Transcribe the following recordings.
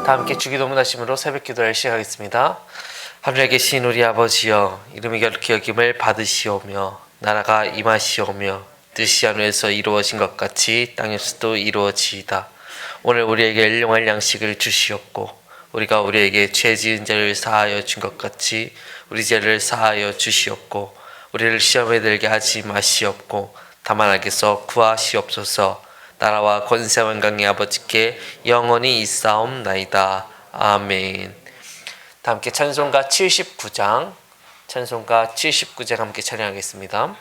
다 함께 주기도 문하심으로 새벽 기도를 시작하겠습니다. 하늘에 계신 우리 아버지여, 이름이 거룩히 여김을 받으시오며 나라가 임하시오며 뜻이 하늘에서 이루어진 것 같이 땅에서도 이루어지이다. 오늘 우리에게 일용할 양식을 주시옵고 우리가 우리에게 죄 지은 자를 사하여 준 것 같이 우리 죄를 사하여 주시옵고 우리를 시험에 들게 하지 마시옵고 다만 악에서 구하시옵소서. 나라와 권세와 영광이 아버지께 영원히 있사옵나이다. 아멘. 다 함께 찬송가 79장 함께 찬양하겠습니다.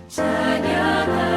찬양하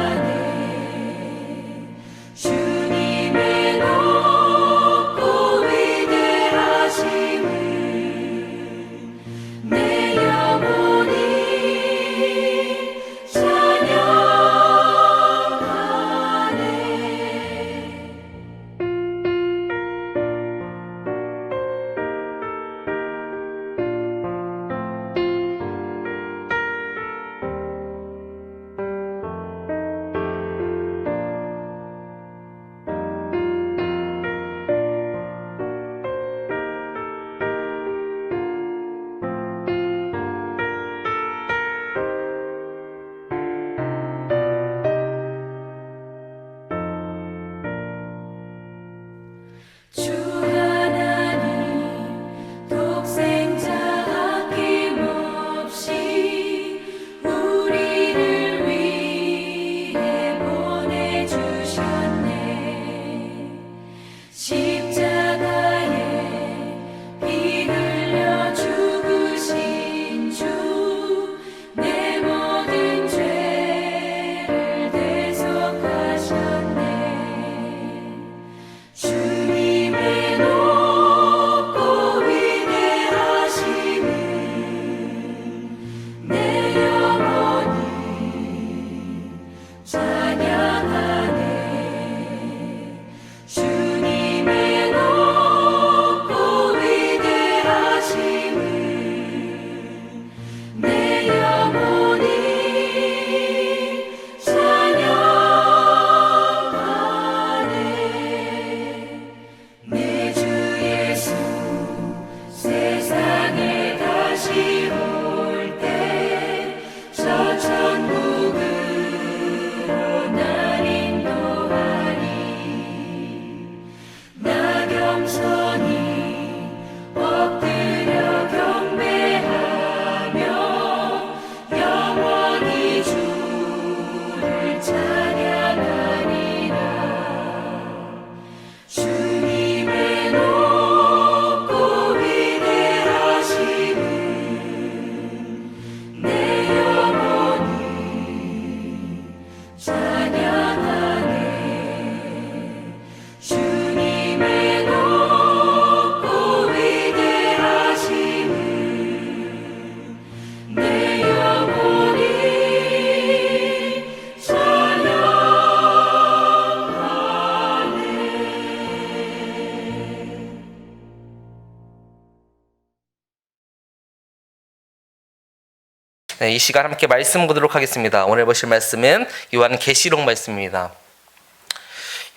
네, 이 시간 함께 말씀 보도록 하겠습니다. 오늘 보실 말씀은 요한계시록 말씀입니다.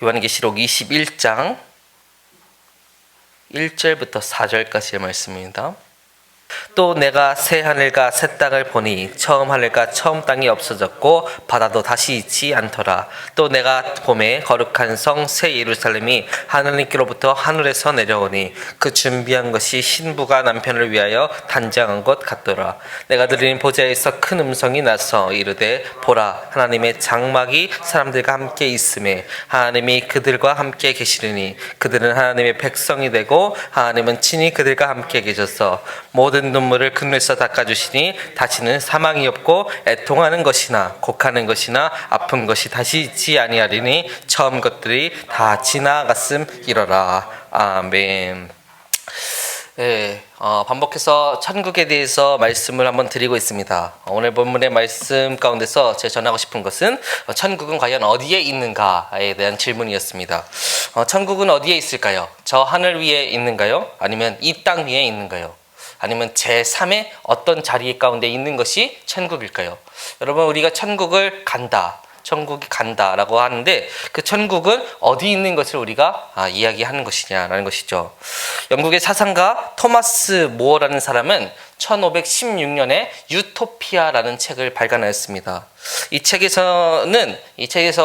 요한계시록 21장 1절부터 4절까지의 말씀입니다. 또 내가 새 하늘과 새 땅을 보니 처음 하늘과 처음 땅이 없어졌고 바다도 다시 있지 않더라. 또 내가 봄에 거룩한 성 새 예루살렘이 하나님께로부터 하늘에서 내려오니 그 준비한 것이 신부가 남편을 위하여 단장한 것 같더라. 내가 들은 보좌에서 큰 음성이 나서 이르되 보라 하나님의 장막이 사람들과 함께 있음에 하나님이 그들과 함께 계시리니 그들은 하나님의 백성이 되고 하나님은 친히 그들과 함께 계셔서 모든 눈물을 그늘에서 닦아주시니 다시는 사망이 없고 애통하는 것이나 곡하는 것이나 아픈 것이 다시 있지 아니하리니 처음 것들이 다 지나갔음이러라. 아멘. 네, 반복해서 천국에 대해서 말씀을 한번 드리고 있습니다. 오늘 본문의 말씀 가운데서 제가 전하고 싶은 것은 천국은 과연 어디에 있는가에 대한 질문이었습니다. 천국은 어디에 있을까요? 저 하늘 위에 있는가요? 아니면 이 땅 위에 있는가요? 아니면 제3의 어떤 자리 가운데 있는 것이 천국일까요? 여러분, 우리가 천국이 간다라고 하는데 그 천국은 어디 있는 것을 우리가 이야기하는 것이냐라는 것이죠. 영국의 사상가 토마스 모어라는 사람은 1516년에 유토피아라는 책을 발간하였습니다. 이 책에서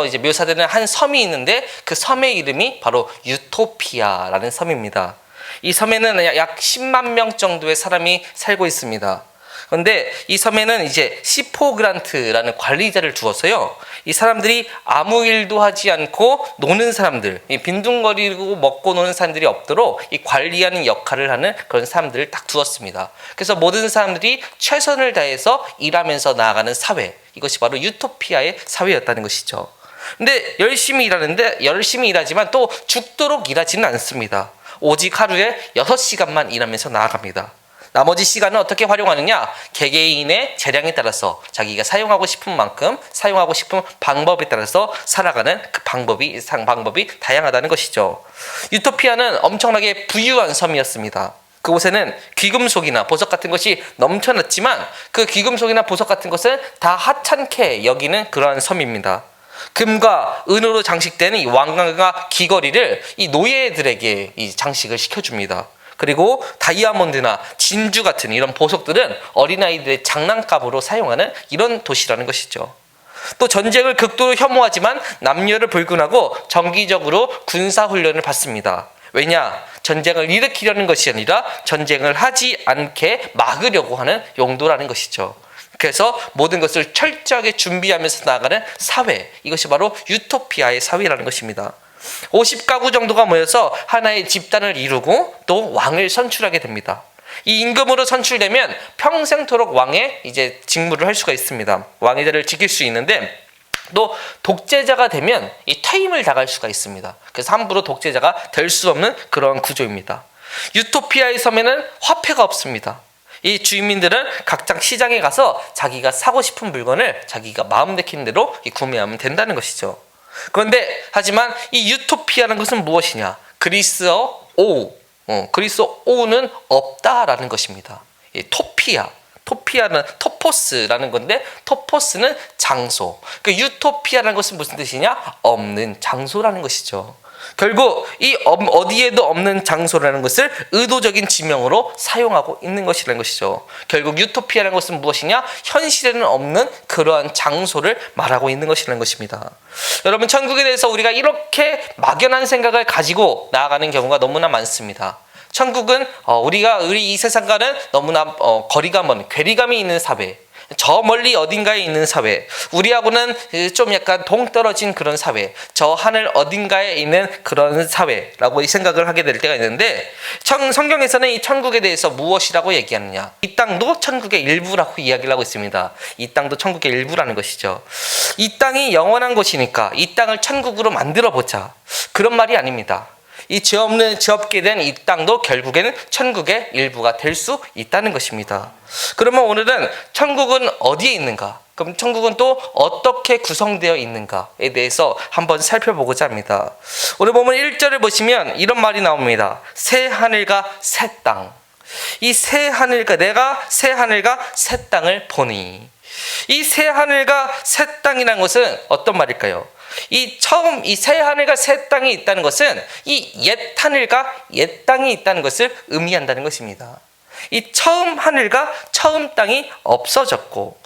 이제 묘사되는 한 섬이 있는데 그 섬의 이름이 바로 유토피아라는 섬입니다. 이 섬에는 약 10만 명 정도의 사람이 살고 있습니다. 그런데 이 섬에는 이제 시포 그란트라는 관리자를 두어서요, 이 사람들이 아무 일도 하지 않고 노는 사람들, 빈둥거리고 먹고 노는 사람들이 없도록 이 관리하는 역할을 하는 그런 사람들을 딱 두었습니다. 그래서 모든 사람들이 최선을 다해서 일하면서 나아가는 사회, 이것이 바로 유토피아의 사회였다는 것이죠. 근데 열심히 일하지만 또 죽도록 일하지는 않습니다. 오직 하루에 6시간만 일하면서 나아갑니다. 나머지 시간은 어떻게 활용하느냐? 개개인의 재량에 따라서 자기가 사용하고 싶은 만큼 사용하고 싶은 방법에 따라서 살아가는 그 방법이 다양하다는 것이죠. 유토피아는 엄청나게 부유한 섬이었습니다. 그곳에는 귀금속이나 보석 같은 것이 넘쳐났지만 그 귀금속이나 보석 같은 것은 다 하찮게 여기는 그러한 섬입니다. 금과 은으로 장식된 이 왕관과 귀걸이를 이 노예들에게 이 장식을 시켜줍니다. 그리고 다이아몬드나 진주 같은 이런 보석들은 어린아이들의 장난감으로 사용하는 이런 도시라는 것이죠. 또 전쟁을 극도로 혐오하지만 남녀를 불문하고 정기적으로 군사훈련을 받습니다. 왜냐? 전쟁을 일으키려는 것이 아니라 전쟁을 하지 않게 막으려고 하는 용도라는 것이죠. 그래서 모든 것을 철저하게 준비하면서 나아가는 사회, 이것이 바로 유토피아의 사회라는 것입니다. 50가구 정도가 모여서 하나의 집단을 이루고 또 왕을 선출하게 됩니다. 이 임금으로 선출되면 평생토록 왕의 이제 직무를 할 수가 있습니다. 왕의 자리를 지킬 수 있는데, 또 독재자가 되면 이 퇴임을 당할 수가 있습니다. 그래서 함부로 독재자가 될 수 없는 그런 구조입니다. 유토피아의 섬에는 화폐가 없습니다. 이 주민들은 각장 시장에 가서 자기가 사고 싶은 물건을 자기가 마음 내키는 대로 구매하면 된다는 것이죠. 그런데 하지만 이 유토피아라는 것은 무엇이냐? 그리스어 오는 없다라는 것입니다. 이 토피아는 토포스라는 건데, 토포스는 장소. 그 유토피아라는 것은 무슨 뜻이냐? 없는 장소라는 것이죠. 결국 이 어디에도 없는 장소라는 것을 의도적인 지명으로 사용하고 있는 것이라는 것이죠. 결국 유토피아라는 것은 무엇이냐? 현실에는 없는 그러한 장소를 말하고 있는 것이라는 것입니다. 여러분, 천국에 대해서 우리가 이렇게 막연한 생각을 가지고 나아가는 경우가 너무나 많습니다. 천국은 우리 이 세상과는 너무나 거리가 먼, 괴리감이 있는 사회, 저 멀리 어딘가에 있는 사회, 우리하고는 좀 약간 동떨어진 그런 사회, 저 하늘 어딘가에 있는 그런 사회라고 생각을 하게 될 때가 있는데, 성경에서는 이 천국에 대해서 무엇이라고 얘기하느냐? 이 땅도 천국의 일부라고 이야기를 하고 있습니다. 이 땅도 천국의 일부라는 것이죠. 이 땅이 영원한 곳이니까 이 땅을 천국으로 만들어 보자, 그런 말이 아닙니다. 이 죄 없게 된 이 땅도 결국에는 천국의 일부가 될 수 있다는 것입니다. 그러면 오늘은 천국은 어디에 있는가? 그럼 천국은 또 어떻게 구성되어 있는가에 대해서 한번 살펴보고자 합니다. 오늘 보면 1절을 보시면 이런 말이 나옵니다. 새 하늘과 새 땅. 이 새 하늘과 내가 새 하늘과 새 땅을 보니. 이 새 하늘과 새 땅이라는 것은 어떤 말일까요? 이 새 하늘과 새 땅이 있다는 것은 이 옛 하늘과 옛 땅이 있다는 것을 의미한다는 것입니다. 이 처음 하늘과 처음 땅이 없어졌고,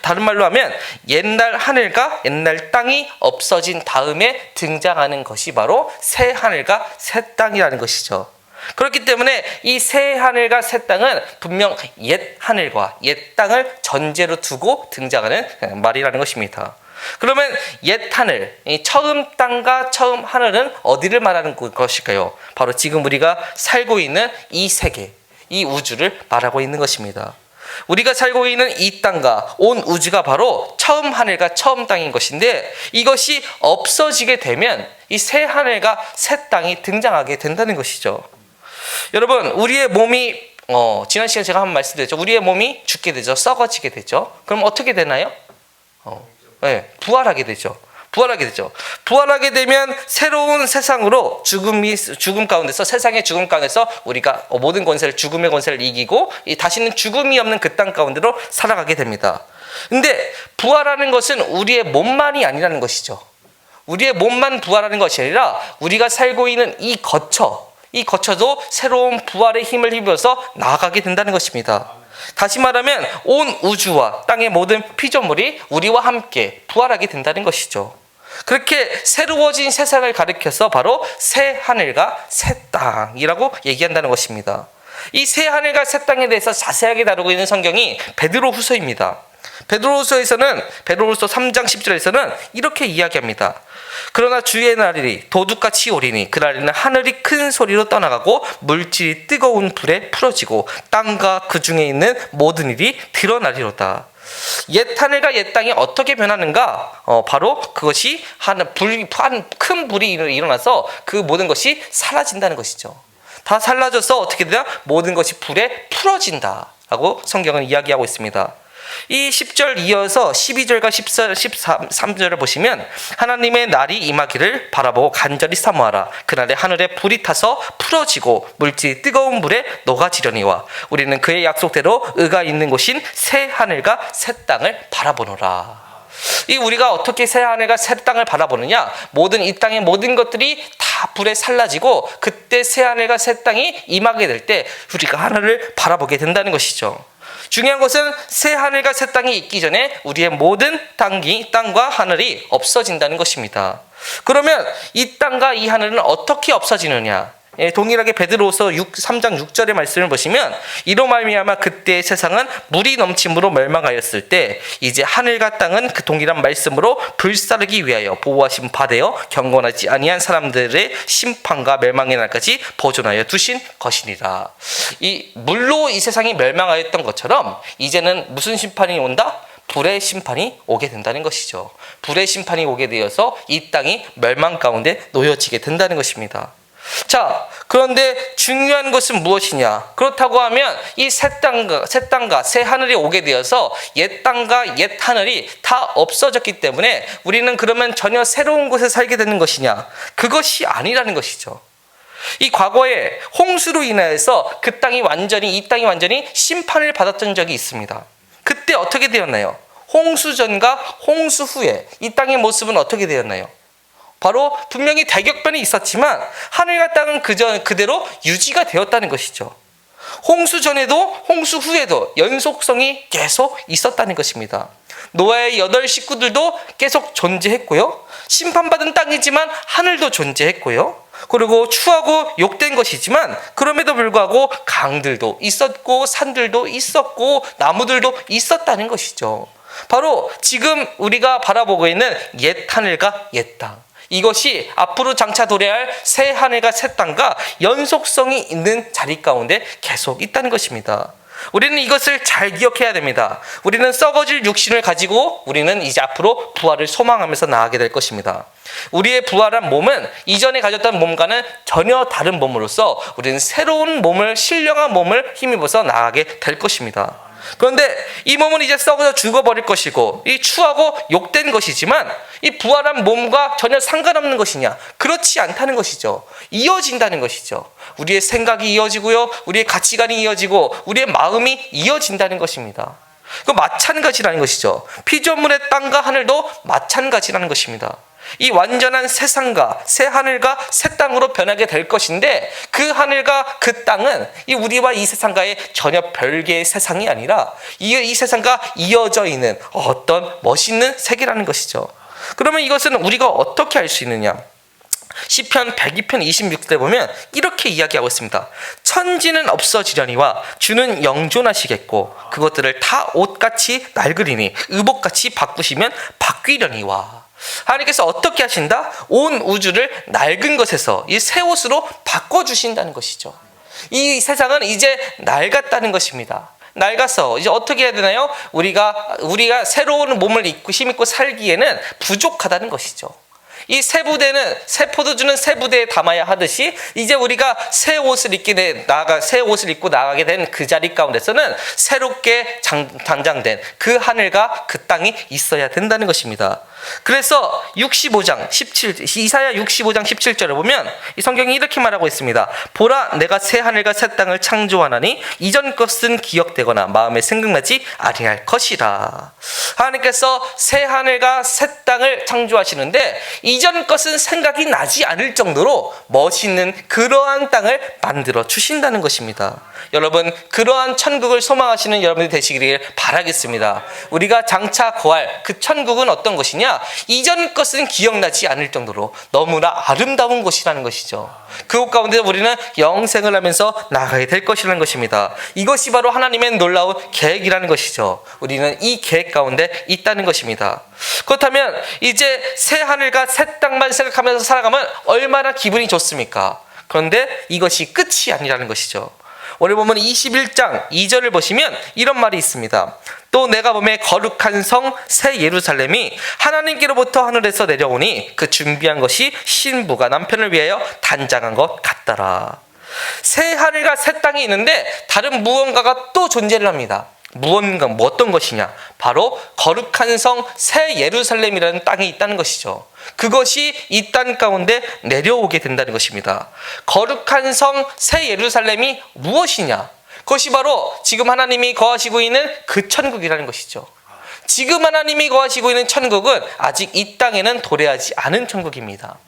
다른 말로 하면 옛날 하늘과 옛날 땅이 없어진 다음에 등장하는 것이 바로 새 하늘과 새 땅이라는 것이죠. 그렇기 때문에 이 새 하늘과 새 땅은 분명 옛 하늘과 옛 땅을 전제로 두고 등장하는 말이라는 것입니다. 그러면 옛 하늘, 이 처음 땅과 처음 하늘은 어디를 말하는 것일까요? 바로 지금 우리가 살고 있는 이 세계, 이 우주를 말하고 있는 것입니다. 우리가 살고 있는 이 땅과 온 우주가 바로 처음 하늘과 처음 땅인 것인데, 이것이 없어지게 되면 이 새 하늘과 새 땅이 등장하게 된다는 것이죠. 여러분, 우리의 몸이 지난 시간에 제가 한번 말씀드렸죠. 우리의 몸이 죽게 되죠. 썩어지게 되죠. 그럼 어떻게 되나요? 부활하게 되죠. 부활하게 되면 새로운 세상으로 죽음 가운데서, 세상의 죽음 가운데서 우리가 모든 권세를, 죽음의 권세를 이기고 다시는 죽음이 없는 그 땅 가운데로 살아가게 됩니다. 근데 부활하는 것은 우리의 몸만이 아니라는 것이죠. 우리의 몸만 부활하는 것이 아니라 우리가 살고 있는 이 거처도 새로운 부활의 힘을 힘입어서 나아가게 된다는 것입니다. 다시 말하면 온 우주와 땅의 모든 피조물이 우리와 함께 부활하게 된다는 것이죠. 그렇게 새로워진 세상을 가리켜서 바로 새 하늘과 새 땅이라고 얘기한다는 것입니다. 이 새 하늘과 새 땅에 대해서 자세하게 다루고 있는 성경이 베드로후서입니다. 베드로후서 3장 10절에서는 이렇게 이야기합니다. 그러나 주의 날이 도둑같이 오리니 그날에는 하늘이 큰 소리로 떠나가고 물질이 뜨거운 불에 풀어지고 땅과 그 중에 있는 모든 일이 드러나리로다. 옛 하늘과 옛 땅이 어떻게 변하는가? 바로 그것이 큰 불이 일어나서 그 모든 것이 사라진다는 것이죠. 다 사라져서 어떻게 되냐? 모든 것이 불에 풀어진다라고 성경은 이야기하고 있습니다. 이 10절 이어서 12절과 13절을 보시면 하나님의 날이 임하기를 바라보고 간절히 사모하라. 그날에 하늘에 불이 타서 풀어지고 물질이 뜨거운 물에 녹아지려니와 우리는 그의 약속대로 의가 있는 곳인 새 하늘과 새 땅을 바라보노라. 이 우리가 어떻게 새 하늘과 새 땅을 바라보느냐? 이 땅의 모든 것들이 다 불에 살라지고 그때 새 하늘과 새 땅이 임하게 될 때 우리가 하늘을 바라보게 된다는 것이죠. 중요한 것은 새 하늘과 새 땅이 있기 전에 우리의 모든 땅과 하늘이 없어진다는 것입니다. 그러면 이 땅과 이 하늘은 어떻게 없어지느냐? 동일하게 베드로후서 3장 6절의 말씀을 보시면 이로 말미암아 그때의 세상은 물이 넘침으로 멸망하였을 때 이제 하늘과 땅은 그 동일한 말씀으로 불사르기 위하여 보호하신 바되어 경건하지 아니한 사람들의 심판과 멸망의 날까지 보존하여 두신 것이니라. 이 물로 이 세상이 멸망하였던 것처럼 이제는 무슨 심판이 온다? 불의 심판이 오게 된다는 것이죠. 불의 심판이 오게 되어서 이 땅이 멸망 가운데 놓여지게 된다는 것입니다. 자, 그런데 중요한 것은 무엇이냐? 그렇다고 하면 이 새 땅과 새 하늘이 오게 되어서 옛 땅과 옛 하늘이 다 없어졌기 때문에 우리는 그러면 전혀 새로운 곳에 살게 되는 것이냐? 그것이 아니라는 것이죠. 이 과거에 홍수로 인하여서 이 땅이 완전히 심판을 받았던 적이 있습니다. 그때 어떻게 되었나요? 홍수 전과 홍수 후에 이 땅의 모습은 어떻게 되었나요? 바로 분명히 대격변이 있었지만 하늘과 땅은 그대로 유지가 되었다는 것이죠. 홍수 전에도 홍수 후에도 연속성이 계속 있었다는 것입니다. 노아의 8 식구들도 계속 존재했고요. 심판받은 땅이지만 하늘도 존재했고요. 그리고 추하고 욕된 것이지만 그럼에도 불구하고 강들도 있었고 산들도 있었고 나무들도 있었다는 것이죠. 바로 지금 우리가 바라보고 있는 옛 하늘과 옛 땅, 이것이 앞으로 장차 도래할 새 하늘과 새 땅과 연속성이 있는 자리 가운데 계속 있다는 것입니다. 우리는 이것을 잘 기억해야 됩니다. 우리는 썩어질 육신을 가지고 우리는 이제 앞으로 부활을 소망하면서 나아가게 될 것입니다. 우리의 부활한 몸은 이전에 가졌던 몸과는 전혀 다른 몸으로서 우리는 새로운 몸을, 신령한 몸을 힘입어서 나아가게 될 것입니다. 그런데 이 몸은 이제 썩어져 죽어버릴 것이고 이 추하고 욕된 것이지만 이 부활한 몸과 전혀 상관없는 것이냐? 그렇지 않다는 것이죠. 이어진다는 것이죠. 우리의 생각이 이어지고요, 우리의 가치관이 이어지고 우리의 마음이 이어진다는 것입니다. 그 마찬가지라는 것이죠. 피조물의 땅과 하늘도 마찬가지라는 것입니다. 이 완전한 새 산과 새 하늘과 새 땅으로 변하게 될 것인데, 그 하늘과 그 땅은 이 우리와 이 세상과의 전혀 별개의 세상이 아니라 이 세상과 이어져 있는 어떤 멋있는 세계라는 것이죠. 그러면 이것은 우리가 어떻게 알 수 있느냐? 시편 102편 26대 보면 이렇게 이야기하고 있습니다. 천지는 없어지려니와 주는 영존하시겠고 그것들을 다 옷같이 낡으리니 의복같이 바꾸시면 바뀌려니와. 하나님께서 어떻게 하신다? 온 우주를 낡은 것에서 이 새 옷으로 바꿔주신다는 것이죠. 이 세상은 이제 낡았다는 것입니다. 낡아서 이제 어떻게 해야 되나요? 우리가 새로운 몸을 입고 힘입고 살기에는 부족하다는 것이죠. 이 새 부대는 새 포도주는 새 부대에 담아야 하듯이, 이제 우리가 새 옷을 입고 나가게 된 그 자리 가운데서는 새롭게 단장된 그 하늘과 그 땅이 있어야 된다는 것입니다. 그래서 이사야 65장 17절을 보면 이 성경이 이렇게 말하고 있습니다. 보라, 내가 새 하늘과 새 땅을 창조하나니 이전 것은 기억되거나 마음에 생각나지 아니할 것이라. 하나님께서 새 하늘과 새 땅을 창조하시는데 이전 것은 생각이 나지 않을 정도로 멋있는 그러한 땅을 만들어 주신다는 것입니다. 여러분, 그러한 천국을 소망하시는 여러분들이 되시기를 바라겠습니다. 우리가 장차 거할 그 천국은 어떤 것이냐? 이전 것은 기억나지 않을 정도로 너무나 아름다운 곳이라는 것이죠. 그곳 가운데 우리는 영생을 하면서 나가야 될 것이라는 것입니다. 이것이 바로 하나님의 놀라운 계획이라는 것이죠. 우리는 이 계획 가운데 있다는 것입니다. 그렇다면 이제 새 하늘과 새 땅만 생각하면서 살아가면 얼마나 기분이 좋습니까? 그런데 이것이 끝이 아니라는 것이죠. 오늘 보면 21장 2절을 보시면 이런 말이 있습니다. 또 내가 보매 거룩한 성 새 예루살렘이 하나님께로부터 하늘에서 내려오니 그 준비한 것이 신부가 남편을 위하여 단장한 것 같더라. 새 하늘과 새 땅이 있는데 다른 무언가가 또 존재를 합니다. 어떤 것이냐? 바로 거룩한 성 새 예루살렘이라는 땅이 있다는 것이죠. 그것이 이 땅 가운데 내려오게 된다는 것입니다. 거룩한 성 새 예루살렘이 무엇이냐? 그것이 바로 지금 하나님이 거하시고 있는 그 천국이라는 것이죠. 지금 하나님이 거하시고 있는 천국은 아직 이 땅에는 도래하지 않은 천국입니다.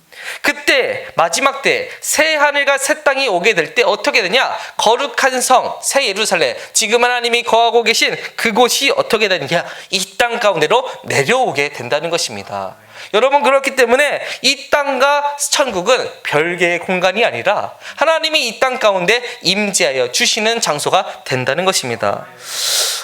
그때 마지막 때 새 하늘과 새 땅이 오게 될 때 어떻게 되냐? 거룩한 성 새 예루살렘, 지금 하나님이 거하고 계신 그곳이 어떻게 되느냐? 이 땅 가운데로 내려오게 된다는 것입니다. 여러분, 그렇기 때문에 이 땅과 천국은 별개의 공간이 아니라 하나님이 이 땅 가운데 임재하여 주시는 장소가 된다는 것입니다.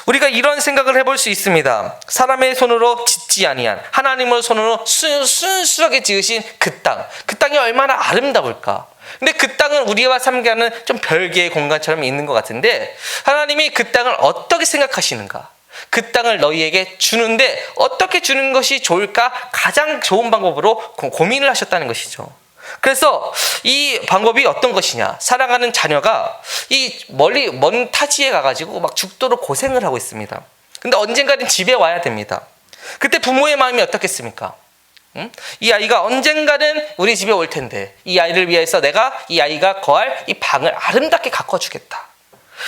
우리가 이런 생각을 해볼 수 있습니다. 사람의 손으로 짓지 아니한 하나님의 손으로 순수하게 지으신 그 땅이 얼마나 아름다울까. 근데 그 땅은 우리와 삼가는 좀 별개의 공간처럼 있는 것 같은데, 하나님이 그 땅을 어떻게 생각하시는가? 그 땅을 너희에게 주는데 어떻게 주는 것이 좋을까? 가장 좋은 방법으로 고민을 하셨다는 것이죠. 그래서 이 방법이 어떤 것이냐? 사랑하는 자녀가 이 먼 타지에 가가지고 막 죽도록 고생을 하고 있습니다. 근데 언젠가는 집에 와야 됩니다. 그때 부모의 마음이 어떻겠습니까? 이 아이가 언젠가는 우리 집에 올 텐데 이 아이를 위해서 내가 이 아이가 거할 이 방을 아름답게 가꿔주겠다.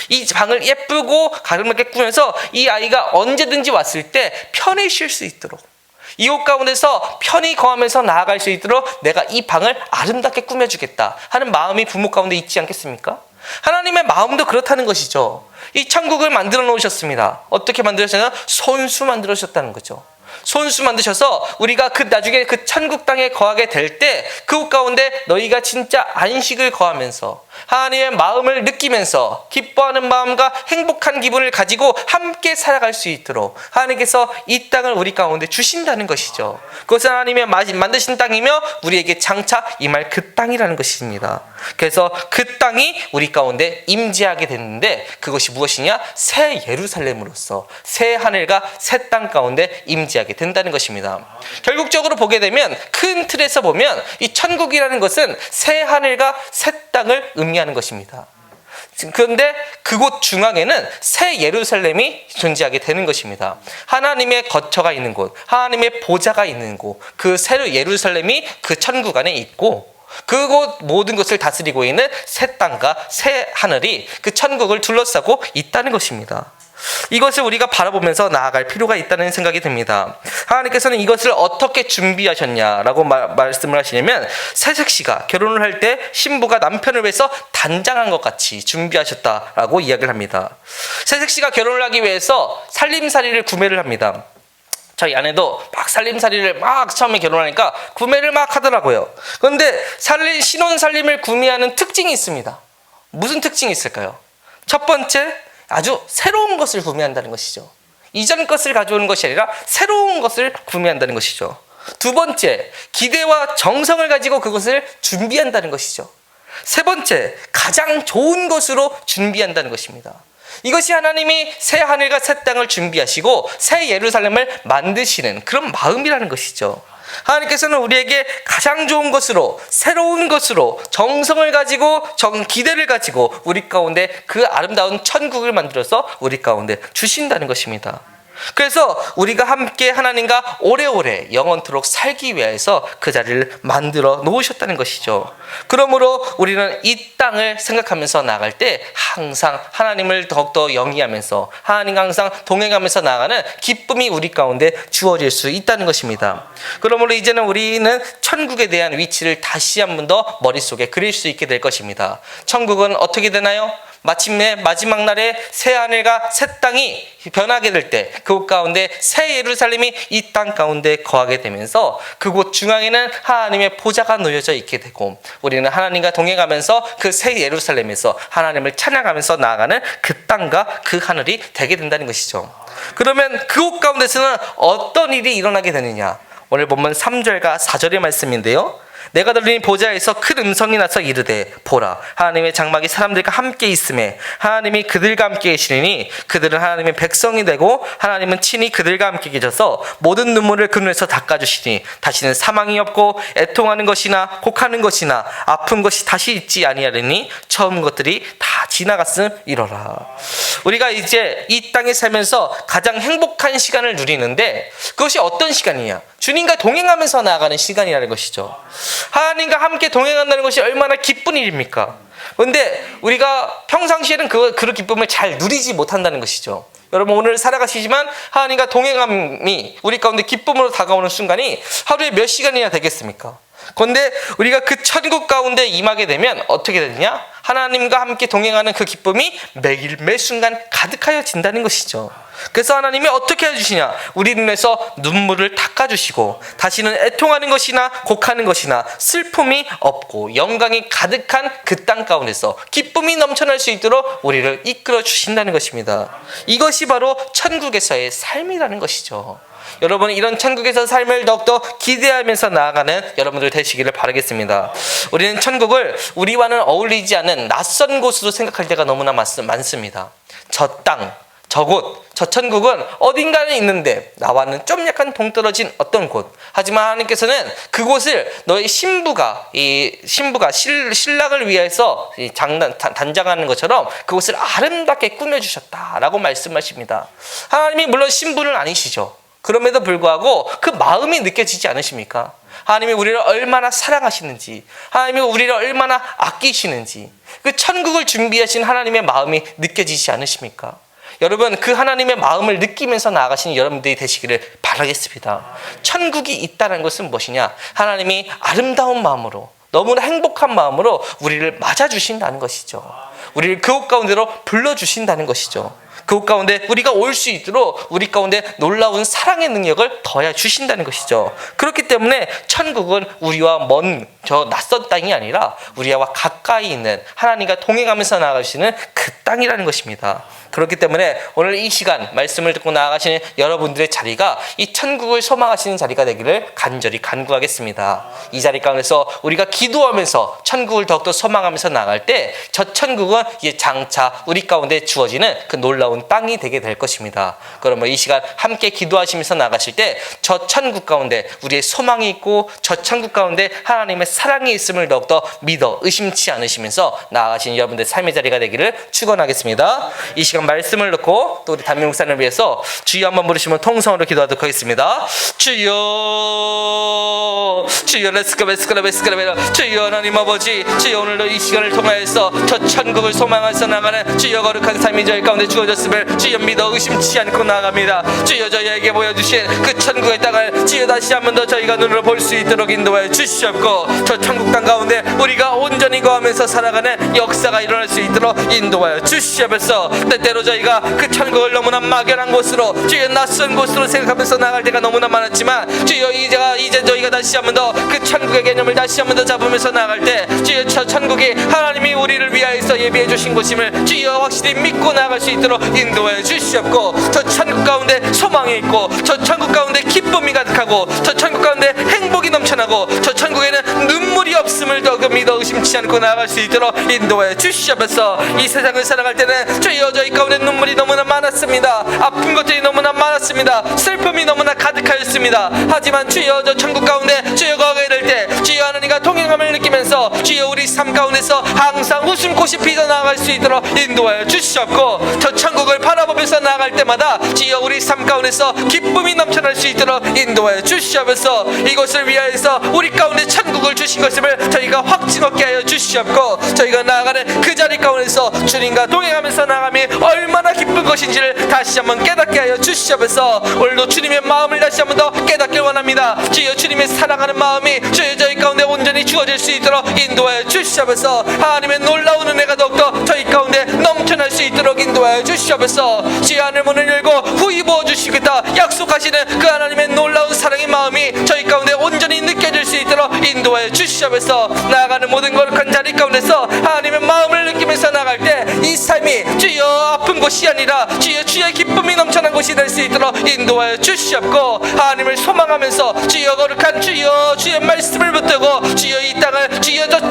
이 방을 예쁘고 가름하게 꾸면서 이 아이가 언제든지 왔을 때 편히 쉴 수 있도록, 이곳 가운데서 편히 거하면서 나아갈 수 있도록 내가 이 방을 아름답게 꾸며주겠다 하는 마음이 부모 가운데 있지 않겠습니까? 하나님의 마음도 그렇다는 것이죠. 이 천국을 만들어 놓으셨습니다. 어떻게 만들었냐면 손수 만들어 주셨다는 거죠. 손수 만드셔서 우리가 나중에 그 천국 땅에 거하게 될 때 그곳 가운데 너희가 진짜 안식을 거하면서 하나님의 마음을 느끼면서 기뻐하는 마음과 행복한 기분을 가지고 함께 살아갈 수 있도록 하나님께서 이 땅을 우리 가운데 주신다는 것이죠. 그것은 하나님의 만드신 땅이며 우리에게 장차 임할 그 땅이라는 것입니다. 그래서 그 땅이 우리 가운데 임재하게 됐는데 그것이 무엇이냐? 새 예루살렘으로서 새 하늘과 새 땅 가운데 임재하게 된다는 것입니다. 결국적으로 보게 되면 큰 틀에서 보면 이 천국이라는 것은 새 하늘과 새 땅을 의미하는 것입니다. 그런데 그곳 중앙에는 새 예루살렘이 존재하게 되는 것입니다. 하나님의 거처가 있는 곳, 하나님의 보좌가 있는 곳, 그 새 예루살렘이 그 천국 안에 있고 그곳 모든 것을 다스리고 있는 새 땅과 새 하늘이 그 천국을 둘러싸고 있다는 것입니다. 이것을 우리가 바라보면서 나아갈 필요가 있다는 생각이 듭니다. 하나님께서는 이것을 어떻게 준비하셨냐라고 말씀을 하시냐면, 새색시가 결혼을 할 때 신부가 남편을 위해서 단장한 것 같이 준비하셨다라고 이야기를 합니다. 새색시가 결혼을 하기 위해서 살림살이를 구매를 합니다. 저희 아내도 막 살림살이를 막 처음에 결혼하니까 구매를 막 하더라고요. 그런데 신혼살림을 구매하는 특징이 있습니다. 무슨 특징이 있을까요? 첫 번째, 아주 새로운 것을 구매한다는 것이죠. 이전 것을 가져오는 것이 아니라 새로운 것을 구매한다는 것이죠. 두 번째, 기대와 정성을 가지고 그것을 준비한다는 것이죠. 세 번째, 가장 좋은 것으로 준비한다는 것입니다. 이것이 하나님이 새 하늘과 새 땅을 준비하시고 새 예루살렘을 만드시는 그런 마음이라는 것이죠. 하나님께서는 우리에게 가장 좋은 것으로, 새로운 것으로, 정성을 가지고, 기대를 가지고 우리 가운데 그 아름다운 천국을 만들어서 우리 가운데 주신다는 것입니다. 그래서 우리가 함께 하나님과 오래오래 영원토록 살기 위해서 그 자리를 만들어 놓으셨다는 것이죠. 그러므로 우리는 이 땅을 생각하면서 나아갈 때 항상 하나님을 더욱더 영위하면서, 하나님과 항상 동행하면서 나아가는 기쁨이 우리 가운데 주어질 수 있다는 것입니다. 그러므로 이제는 우리는 천국에 대한 위치를 다시 한 번 더 머릿속에 그릴 수 있게 될 것입니다. 천국은 어떻게 되나요? 마침내 마지막 날에 새 하늘과 새 땅이 변하게 될 때 그곳 가운데 새 예루살렘이 이 땅 가운데 거하게 되면서 그곳 중앙에는 하나님의 보좌가 놓여져 있게 되고, 우리는 하나님과 동행하면서 그 새 예루살렘에서 하나님을 찬양하면서 나아가는 그 땅과 그 하늘이 되게 된다는 것이죠. 그러면 그곳 가운데서는 어떤 일이 일어나게 되느냐? 오늘 본문 3절과 4절의 말씀인데요. 내가 들으니 보좌에서 큰 음성이 나서 이르되, 보라, 하나님의 장막이 사람들과 함께 있음에 하나님이 그들과 함께 계시리니 그들은 하나님의 백성이 되고 하나님은 친히 그들과 함께 계셔서 모든 눈물을 그 눈에서 닦아주시니 다시는 사망이 없고 애통하는 것이나 곡하는 것이나 아픈 것이 다시 있지 아니하리니 처음 것들이 다 지나갔음이로라. 우리가 이제 이 땅에 살면서 가장 행복한 시간을 누리는데, 그것이 어떤 시간이냐? 주님과 동행하면서 나아가는 시간이라는 것이죠. 하나님과 함께 동행한다는 것이 얼마나 기쁜 일입니까? 그런데 우리가 평상시에는 그런 기쁨을 잘 누리지 못한다는 것이죠. 여러분, 오늘 살아가시지만 하나님과 동행함이 우리 가운데 기쁨으로 다가오는 순간이 하루에 몇 시간이나 되겠습니까? 그런데 우리가 그 천국 가운데 임하게 되면 어떻게 되느냐? 하나님과 함께 동행하는 그 기쁨이 매일 매 순간 가득하여진다는 것이죠. 그래서 하나님이 어떻게 해주시냐? 우리 눈에서 눈물을 닦아주시고 다시는 애통하는 것이나 곡하는 것이나 슬픔이 없고 영광이 가득한 그 땅 가운데서 기쁨이 넘쳐날 수 있도록 우리를 이끌어 주신다는 것입니다. 이것이 바로 천국에서의 삶이라는 것이죠. 여러분, 이런 천국에서 삶을 더욱더 기대하면서 나아가는 여러분들 되시기를 바라겠습니다. 우리는 천국을 우리와는 어울리지 않는 낯선 곳으로 생각할 때가 너무나 많습니다. 저 땅, 저곳, 저 천국은 어딘가에 있는데 나와는 좀 약간 동떨어진 어떤 곳. 하지만 하나님께서는 그곳을 너의 신부가 신랑을 위해서 단장하는 것처럼 그곳을 아름답게 꾸며주셨다라고 말씀하십니다. 하나님이 물론 신부는 아니시죠. 그럼에도 불구하고 그 마음이 느껴지지 않으십니까? 하나님이 우리를 얼마나 사랑하시는지, 하나님이 우리를 얼마나 아끼시는지, 그 천국을 준비하신 하나님의 마음이 느껴지지 않으십니까? 여러분, 그 하나님의 마음을 느끼면서 나아가시는 여러분들이 되시기를 바라겠습니다. 천국이 있다는 것은 무엇이냐? 하나님이 아름다운 마음으로, 너무나 행복한 마음으로 우리를 맞아주신다는 것이죠. 우리를 그곳 가운데로 불러주신다는 것이죠. 그곳 가운데 우리가 올 수 있도록 우리 가운데 놀라운 사랑의 능력을 더해 주신다는 것이죠. 그렇기 때문에 천국은 우리와 먼 저 낯선 땅이 아니라 우리와 가까이 있는 하나님과 동행하면서 나아가시는 그 땅이라는 것입니다. 그렇기 때문에 오늘 이 시간 말씀을 듣고 나아가시는 여러분들의 자리가 이 천국을 소망하시는 자리가 되기를 간절히 간구하겠습니다. 이 자리 가운데서 우리가 기도하면서 천국을 더욱더 소망하면서 나아갈 때 저 천국은 이제 장차 우리 가운데 주어지는 그 놀라운 땅이 되게 될 것입니다. 그러면 이 시간 함께 기도하시면서 나가실 때 저 천국 가운데 우리의 소망이 있고 저 천국 가운데 하나님의 사랑이 있음을 더욱더 믿어 의심치 않으시면서 나아가시는 여러분들의 삶의 자리가 되기를 축원하겠습니다. 이 시간 말씀을 놓고 또 우리 담임 목사님을 위해서 주여 한번 부르시면 통성으로 기도하도록 하겠습니다. 주여, 주여 레스카베스카베스카베스카베라 주여 하나님 아버지 주여 오늘도 이 시간을 통하여서 저 천국을 소망하면서 나가는 주여 거룩한 삶이 저희 가운데 주어졌음을 주여 믿어 의심치 않고 나아갑니다. 주여 저희에게 보여주신 그 천국의 땅을 주여 다시 한 번 더 저희가 눈으로 볼 수 있도록 인도하여 주시옵고 저 천국 땅 가운데 우리가 온전히 거하면서 살아가는 역사가 일어날 수 있도록 인도하여 주시옵소서. 때때로 저희가 그 천국을 너무나 막연한 곳으로 주여 낯선 곳으로 생각하면서 나갈 때가 너무나 많았지만 주여 이제 저희가 다시 한 번 더 그 천국의 개념을 다시 한 번 더 잡으면서 나갈 때 주여 저 천국이 하나님이 우리를 위하여서 예비해 주신 곳임을 주여 확실히 믿고 나갈 수 있도록 인도하여 주시옵고 저 천국 가운데 소망이 있고 저 천국 가운데 기쁨이 가득하고 저 천국 가운데 행복이 넘쳐나고 저 천국에는 눈물이 없음을 더 믿어 의심치 않고 나아갈 수 있도록 인도하여 주시옵소서. 이 세상을 살아갈 때는 주여 저희 가운데 눈물이 너무나 많았습니다. 아픈 것들이 너무나 많았습니다. 슬픔이 너무나 가득하였습니다. 하지만 주여 저 천국 가운데 주여 거하게 될 때 주여 하나님과 동행함을 느끼면서 주여 우리 삶 가운데서 항상 웃음꽃이 피어 나아갈 수 있도록 인도하여 주시옵고 저 천국을 바라보면서 나아갈 때마다 주여 우리 삶 가운데서 기쁨이 넘쳐날 수 있도록 인도하여 주시옵소서. 이곳을 위하여서 우리 가운데 천국을 주신 것임을 저희가 확증 얻게 하여 주시옵고 저희가 나아가는 그 자리 가운데서 주님과 동행하면서 나아감이 얼마나 기쁜 것인지를 다시 한번 깨닫게 하여 주시옵소서. 오늘도 주님의 마음을 다시 한번 더 깨닫길 원합니다. 주여 주님의 사랑하는 마음이 주여 저희 가운데 온전히 주어질 수 있도록 인도하여 주시옵소서. 하나님의 놀라운 은혜가 더욱더 저희 가운데 넘쳐날 수 있도록 인도하여 주시옵소서. 주여 하늘 문을 열고 후히 부어주시겠다 약속하시는 그 하나님의 놀라운 사랑의 마음이 저희 가운데 온전히 느껴질 수 있도록 인도하여 주시옵소서. 나아가는 모든 거룩한 자리 가운데서 하나님의 마음을 느끼면서 나갈 때 이 삶이 주여 아픈 곳이 아니라 주여 주의 기쁨이 넘쳐난 곳이 될 수 있도록 인도하여 주시옵고 하나님을 소망하면서 주여 거룩한 주여 주의 말씀을 붙들고 주여 이 땅을 주여 저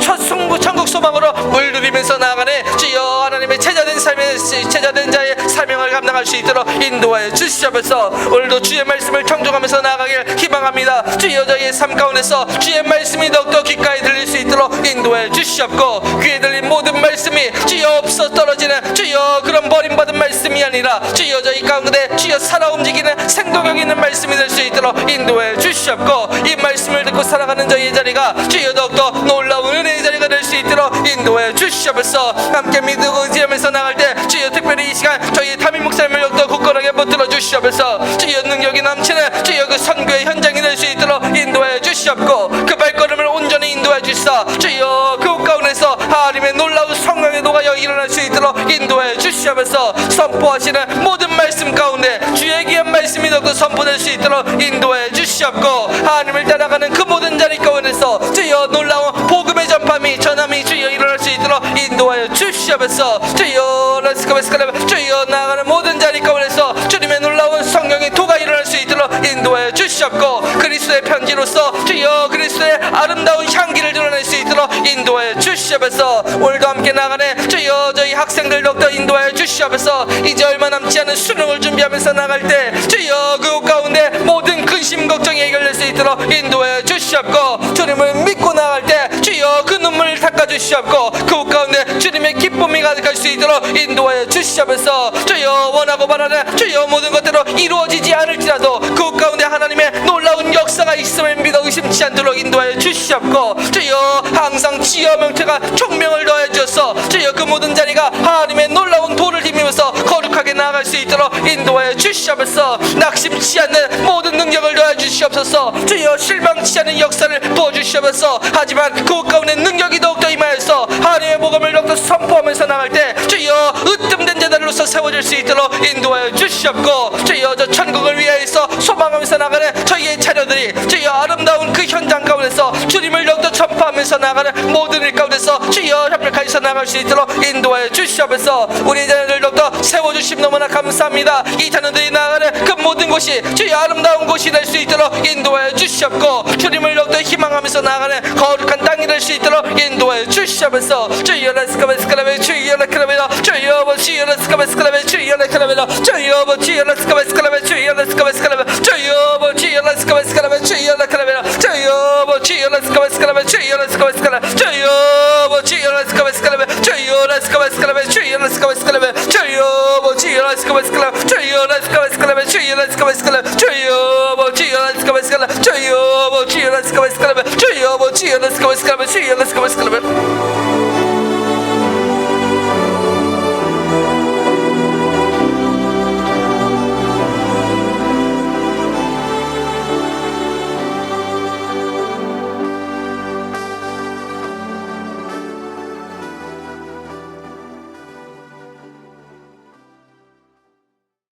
천국 소망으로 물들이면서 나아가는 주여 하나님의 제자된 삶의 제자된 자의 사명을 감당할 수 있도록 인도하여 주시옵소서. 오늘도 주의 말씀을 청종하면서 나아가길 희망합니다. 주여 저희의 삶 가운데서 주의 말씀이 더욱더 귓가에 들릴 수 있도록 인도하여 주시옵고 귀에 들린 모든 말씀이 주여 없어 떨어지는 주여 그런 버림받은 말씀이 아니라 주여 저희 가운데 주여 살아 움직이는 생동력 있는 말씀이 될 수 있도록 인도해 주시옵고 이 말씀을 듣고 살아가는 저희의 자리가 주여 더욱더 놀라운 은혜의 자리가 될 수 있도록 인도해 주시옵소서. 함께 믿고 의지하면서 나갈 때 주여 특별히 이 시간 저희의 담임 목사님을 더욱더 굳건하게 붙들어 주시옵소서. 주여 능력이 넘치는 주여 그 선교의 현장이 될 수 있도록 인도해 주시옵고 그 발걸음을 온전히 인도해 주시사 주여 그 가운데서 하나님의 놀라운 성령의 녹아여 일어날 수 있도록 인도해 주시옵소서. 선포하시는 모든 말씀 가운데 주의 귀한 말씀이 더욱더 선포될 수 있도록 인도해 주시옵고 하나님을 따라가는 그 모든 자리 가운데서 주여 놀라운 복음의 전파미 전함이 주여 일어날 수 있도록 인도하여 주시옵소서. 주여 레스카베스카레 주여 나아가는 모든 자리 가운데서 주님의 놀라운 성령의 도가 일어날 수 있도록 인도하여 주시옵고 그리스도의 편지로서 주여 그리스도의 아름다운 향기를 드러낼 수 있도록 인도하여 주시옵소서. 오늘도 함께 나가는 주여 저희 학생들 더욱더 인도하여 주시옵소서. 이제 얼마 남지 않은 수능을 준비하면서 나갈 때 주여 그 가운데 모든 근심 걱정이 해결될 수 있도록 인도하여 주시옵고 주님을 믿고 나갈 때 주여 그 눈물을 닦아주시옵고 그 가운데 주님의 기쁨이 가득할 수 있도록 인도하여 주시옵소서. 주여 원하고 바라는 주여 모든 것대로 이루어지지 않을지라도 그 가운데 하나님의 놀라운 역사가 있음을 믿어 의심치 않도록 인도하여 주시옵고 주여 항상 지어 명태가 총명을 더해 주셔서 주여 그 모든 자리가 하나님의 놀라운 도를 힘입어서 거룩하게 나아갈 수 있도록 인도하여 주시옵소서. 낙심치 않는 모든 능력을 더해 주시옵소서. 주여 실망치 않는 역사를 부어주시옵소서. 하지만 그 가운데 능력이 더욱더 임하여서 하나님의 복음을 더욱더 선포하면서 나갈 때 주여 으뜸된 제자로서 세워질 수 있도록 인도하여 주시옵고 주여 저 천국을 위하여서 소망하면서 나가는 저희의 자녀들이 주여 아름다운 그 현장 가운데서 주님을 더욱더 전파하면서 나가는 모든 일 가운데서 주여 협력하여서 나갈 수 있도록 인도하여 주시옵소서. 우리 자녀들 더욱더 세워주심 너무나 감사합니다. 이 자녀들이 나가는 그 모든 곳이 주여 아름다운 곳이 될 수 있도록 인도하여 주시옵고 주님을 더욱더 희망하면서 나가는 거룩한 땅이 될 수 있도록 인도하여 주시옵소서. 주여 레스카베스카라베 주여 레크라베라 주여 주여 레스카베스카라베 주여 레크라베라 주여 주여 레스카베스카라베 주여 레스카베스카라베 주여 주여 레스카베스카라베 주여 레크라베라 주여 주여 레스카베스카라베 주여 레스카베스카라 주여 주여 레스카베스카라베 주여 레스카베스카라베 주여 레스카베스카라베 주여 주여 레스카베스카라 주여 레스카베스카라베 주여 레스카베스카라 주여 주여 레스카베스카라 주여 주여 주여 렛츠고 렛츠고 주여 아버지 주여 렛츠고 렛츠고 주여 렛츠고 렛츠고